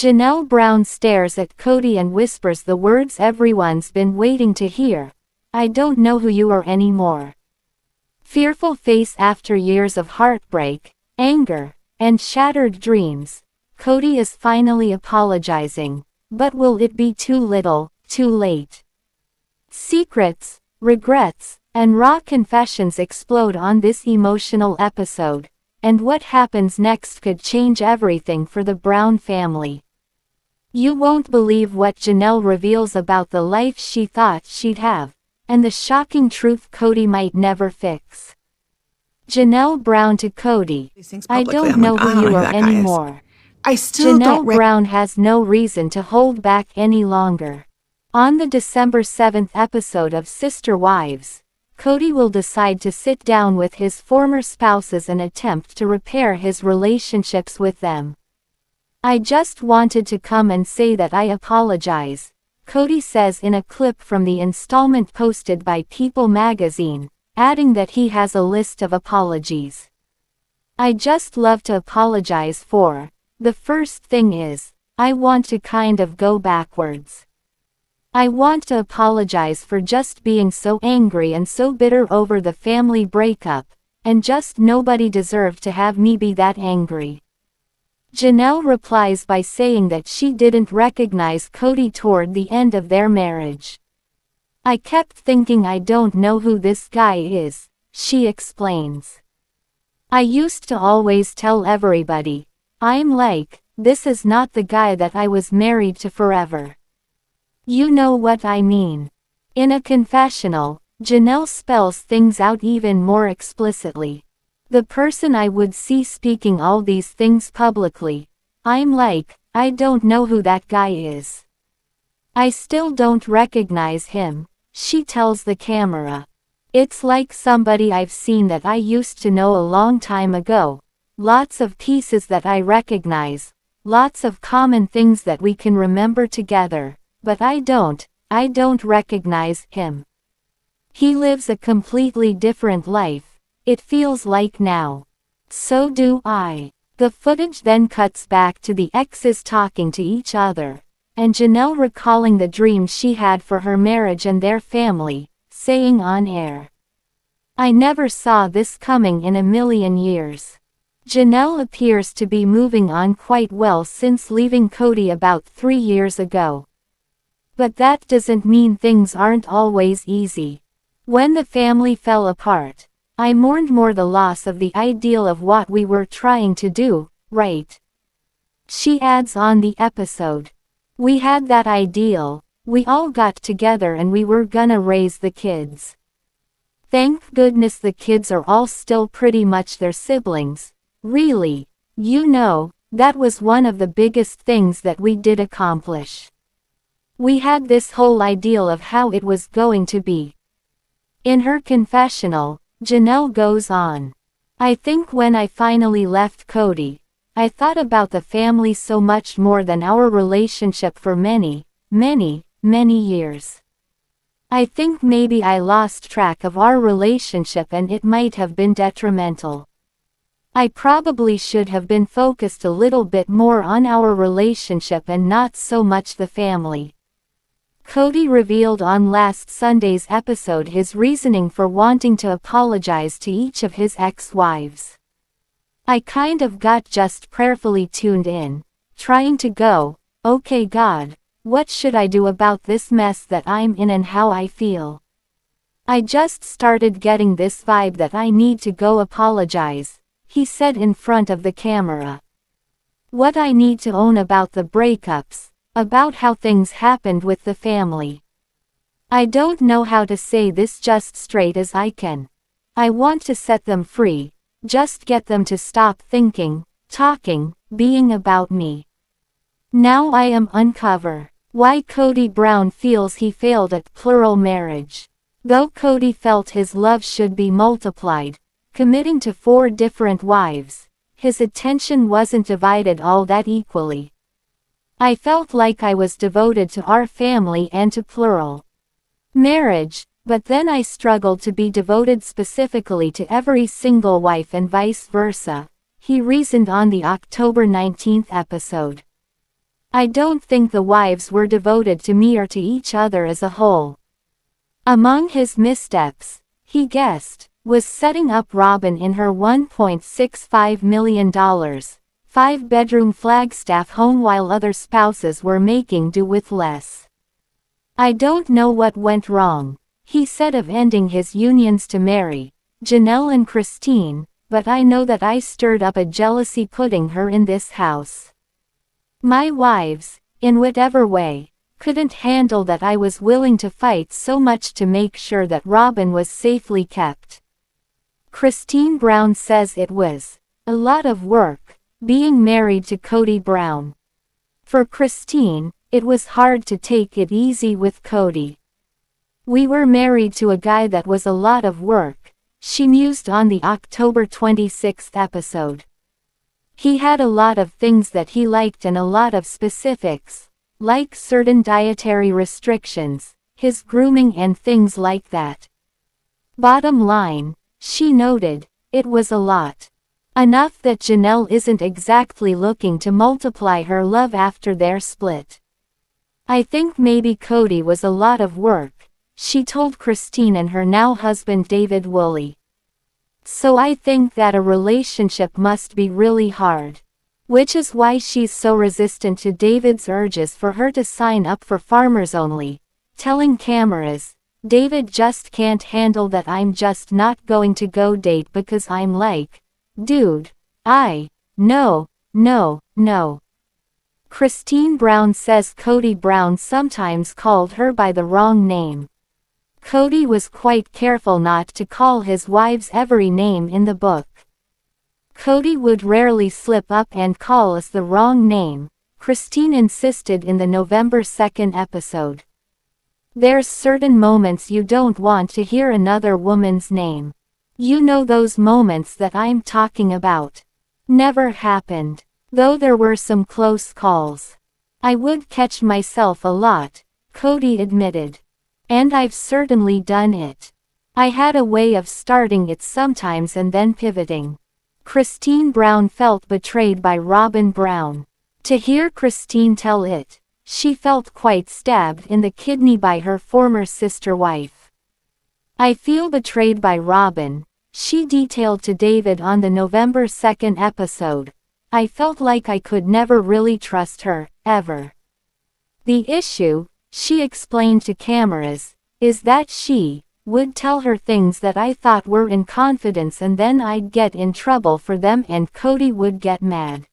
Janelle Brown stares at Kody and whispers the words everyone's been waiting to hear. I don't know who you are anymore. Fearful face after years of heartbreak, anger, and shattered dreams, Kody is finally apologizing. But will it be too little, too late? Secrets, regrets, and raw confessions explode on this emotional episode, and what happens next could change everything for the Brown family. You won't believe what Janelle reveals about the life she thought she'd have, and the shocking truth Kody might never fix. Janelle Brown to Kody, I don't know who you are anymore. I still don't. Janelle Brown has no reason to hold back any longer. On the December 7th episode of Sister Wives, Kody will decide to sit down with his former spouses and attempt to repair his relationships with them. I just wanted to come and say that I apologize, Kody says in a clip from the installment posted by People magazine, adding that he has a list of apologies. I just love to apologize for. The first thing is, I want to kind of go backwards. I want to apologize for just being so angry and so bitter over the family breakup, and just nobody deserved to have me be that angry. Janelle replies by saying that she didn't recognize Kody toward the end of their marriage. I kept thinking I don't know who this guy is, she explains. I used to always tell everybody, I'm like, this is not the guy that I was married to forever. You know what I mean. In a confessional, Janelle spells things out even more explicitly. The person I would see speaking all these things publicly, I'm like, I don't know who that guy is. I still don't recognize him, she tells the camera. It's like somebody I've seen that I used to know a long time ago. Lots of pieces that I recognize, lots of common things that we can remember together, but I don't recognize him. He lives a completely different life, it feels like now. So do I. The footage then cuts back to the exes talking to each other, and Janelle recalling the dreams she had for her marriage and their family, saying on air, I never saw this coming in a million years. Janelle appears to be moving on quite well since leaving Kody about 3 years ago. But that doesn't mean things aren't always easy. When the family fell apart, I mourned more the loss of the ideal of what we were trying to do, right? She adds on the episode. We had that ideal, we all got together and we were gonna raise the kids. Thank goodness the kids are all still pretty much their siblings. Really, you know, that was one of the biggest things that we did accomplish. We had this whole ideal of how it was going to be. In her confessional, Janelle goes on. I think when I finally left Kody, I thought about the family so much more than our relationship for many, many, many years. I think maybe I lost track of our relationship and it might have been detrimental. I probably should have been focused a little bit more on our relationship and not so much the family. Kody revealed on last Sunday's episode his reasoning for wanting to apologize to each of his ex-wives. I kind of got just prayerfully tuned in, trying to go, okay God, what should I do about this mess that I'm in and how I feel? I just started getting this vibe that I need to go apologize, he said in front of the camera. What I need to own about the breakups, about how things happened with the family. I don't know how to say this just straight as I can. I want to set them free, just get them to stop thinking, talking, being about me. Now I am uncover why Kody Brown feels he failed at plural marriage. Though Kody felt his love should be multiplied, committing to 4 different wives, his attention wasn't divided all that equally. I felt like I was devoted to our family and to plural marriage, but then I struggled to be devoted specifically to every single wife and vice versa, he reasoned on the October 19th episode. I don't think the wives were devoted to me or to each other as a whole. Among his missteps, he guessed, was setting up Robin in her $1.65 million, 5-bedroom Flagstaff home while other spouses were making do with less. I don't know what went wrong, he said of ending his unions to marry Janelle and Christine, but I know that I stirred up a jealousy putting her in this house. My wives, in whatever way, couldn't handle that I was willing to fight so much to make sure that Robin was safely kept. Christine Brown says it was a lot of work, being married to Kody Brown. For Christine, it was hard to take it easy with Kody. We were married to a guy that was a lot of work, she mused on the October 26th episode. He had a lot of things that he liked and a lot of specifics, like certain dietary restrictions, his grooming and things like that. Bottom line, she noted, it was a lot. Enough that Janelle isn't exactly looking to multiply her love after their split. I think maybe Kody was a lot of work, she told Christine and her now husband David Woolley. So I think that a relationship must be really hard. Which is why she's so resistant to David's urges for her to sign up for Farmers Only, telling cameras, David just can't handle that I'm just not going to go date because I'm like, dude, no. Christine Brown says Kody Brown sometimes called her by the wrong name. Kody was quite careful not to call his wives every name in the book. Kody would rarely slip up and call us the wrong name, Christine insisted in the November 2nd episode. There's certain moments you don't want to hear another woman's name. You know those moments that I'm talking about. Never happened, though there were some close calls. I would catch myself a lot, Kody admitted. And I've certainly done it. I had a way of starting it sometimes and then pivoting. Christine Brown felt betrayed by Robin Brown. To hear Christine tell it, she felt quite stabbed in the kidney by her former sister wife. I feel betrayed by Robin, she detailed to David on the November 2nd episode. I felt like I could never really trust her, ever. The issue, she explained to cameras, is that she would tell her things that I thought were in confidence and then I'd get in trouble for them and Kody would get mad.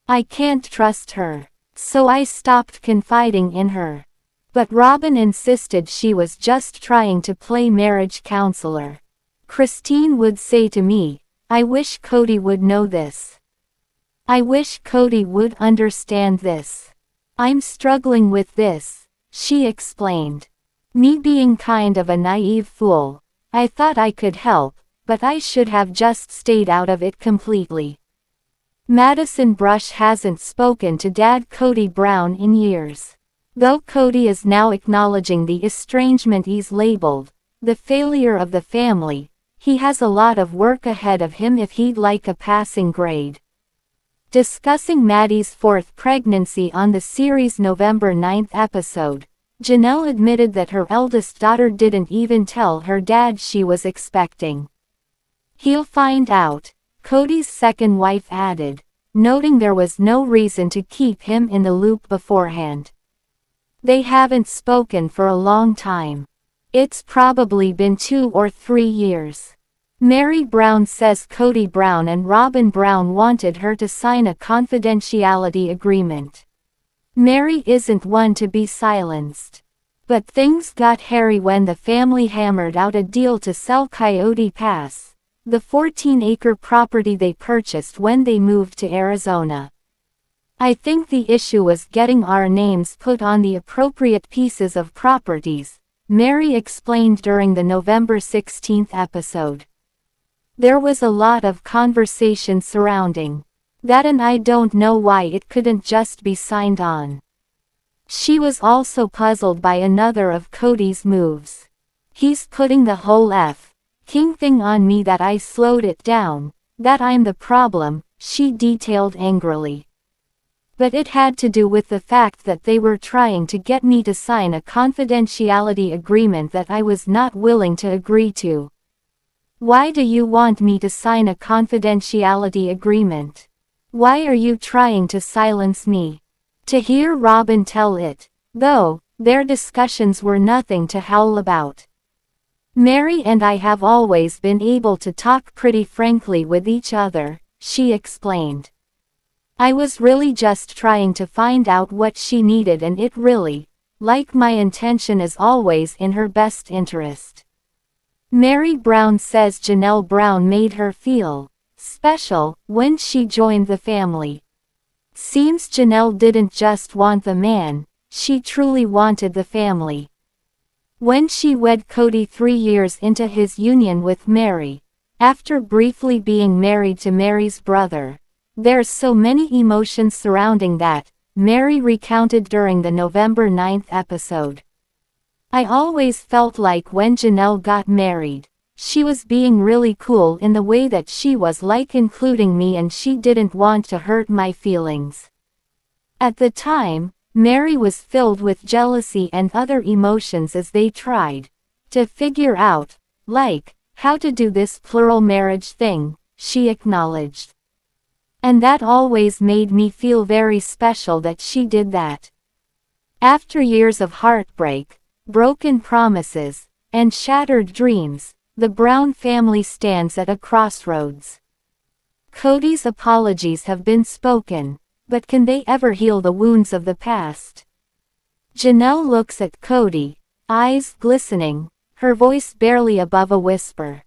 I can't trust her, so I stopped confiding in her. But Robin insisted she was just trying to play marriage counselor. Christine would say to me, I wish Kody would know this. I wish Kody would understand this. I'm struggling with this, she explained. Me being kind of a naive fool, I thought I could help, but I should have just stayed out of it completely. Madison Brush hasn't spoken to Dad Kody Brown in years. Though Kody is now acknowledging the estrangement he's labeled the failure of the family, he has a lot of work ahead of him if he'd like a passing grade. Discussing Maddie's fourth pregnancy on the series' November 9th episode, Janelle admitted that her eldest daughter didn't even tell her dad she was expecting. He'll find out, Kody's second wife added, noting there was no reason to keep him in the loop beforehand. They haven't spoken for a long time. It's probably been 2 or 3 years. Mary Brown says Kody Brown and Robin Brown wanted her to sign a confidentiality agreement. Mary isn't one to be silenced. But things got hairy when the family hammered out a deal to sell Coyote Pass, the 14-acre property they purchased when they moved to Arizona. I think the issue was getting our names put on the appropriate pieces of properties, Mary explained during the November 16th episode. There was a lot of conversation surrounding that and I don't know why it couldn't just be signed on. She was also puzzled by another of Kody's moves. He's putting the whole King thing on me that I slowed it down, that I'm the problem, she detailed angrily. But it had to do with the fact that they were trying to get me to sign a confidentiality agreement that I was not willing to agree to. Why do you want me to sign a confidentiality agreement? Why are you trying to silence me? To hear Robin tell it, though, their discussions were nothing to howl about. Mary and I have always been able to talk pretty frankly with each other, she explained. I was really just trying to find out what she needed, and it really, like my intention is always in her best interest. Mary Brown says Janelle Brown made her feel special when she joined the family. Seems Janelle didn't just want the man, she truly wanted the family. When she wed Kody 3 years into his union with Mary, after briefly being married to Mary's brother, there's so many emotions surrounding that, Mary recounted during the November 9th episode. I always felt like when Janelle got married, she was being really cool in the way that she was like including me, and she didn't want to hurt my feelings. At the time, Mary was filled with jealousy and other emotions as they tried to figure out, like, how to do this plural marriage thing, she acknowledged. And that always made me feel very special that she did that. After years of heartbreak, broken promises, and shattered dreams, the Brown family stands at a crossroads. Kody's apologies have been spoken, but can they ever heal the wounds of the past? Janelle looks at Kody, eyes glistening, her voice barely above a whisper.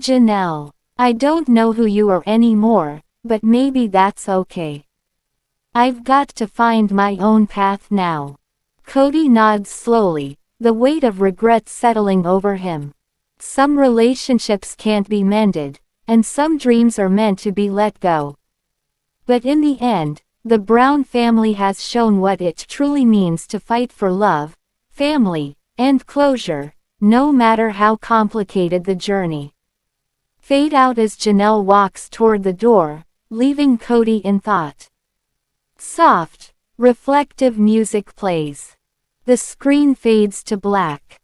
Janelle, I don't know who you are anymore, but maybe that's okay. I've got to find my own path now. Kody nods slowly, the weight of regret settling over him. Some relationships can't be mended, and some dreams are meant to be let go. But in the end, the Brown family has shown what it truly means to fight for love, family, and closure, no matter how complicated the journey. Fade out as Janelle walks toward the door, leaving Kody in thought. Soft, reflective music plays. The screen fades to black.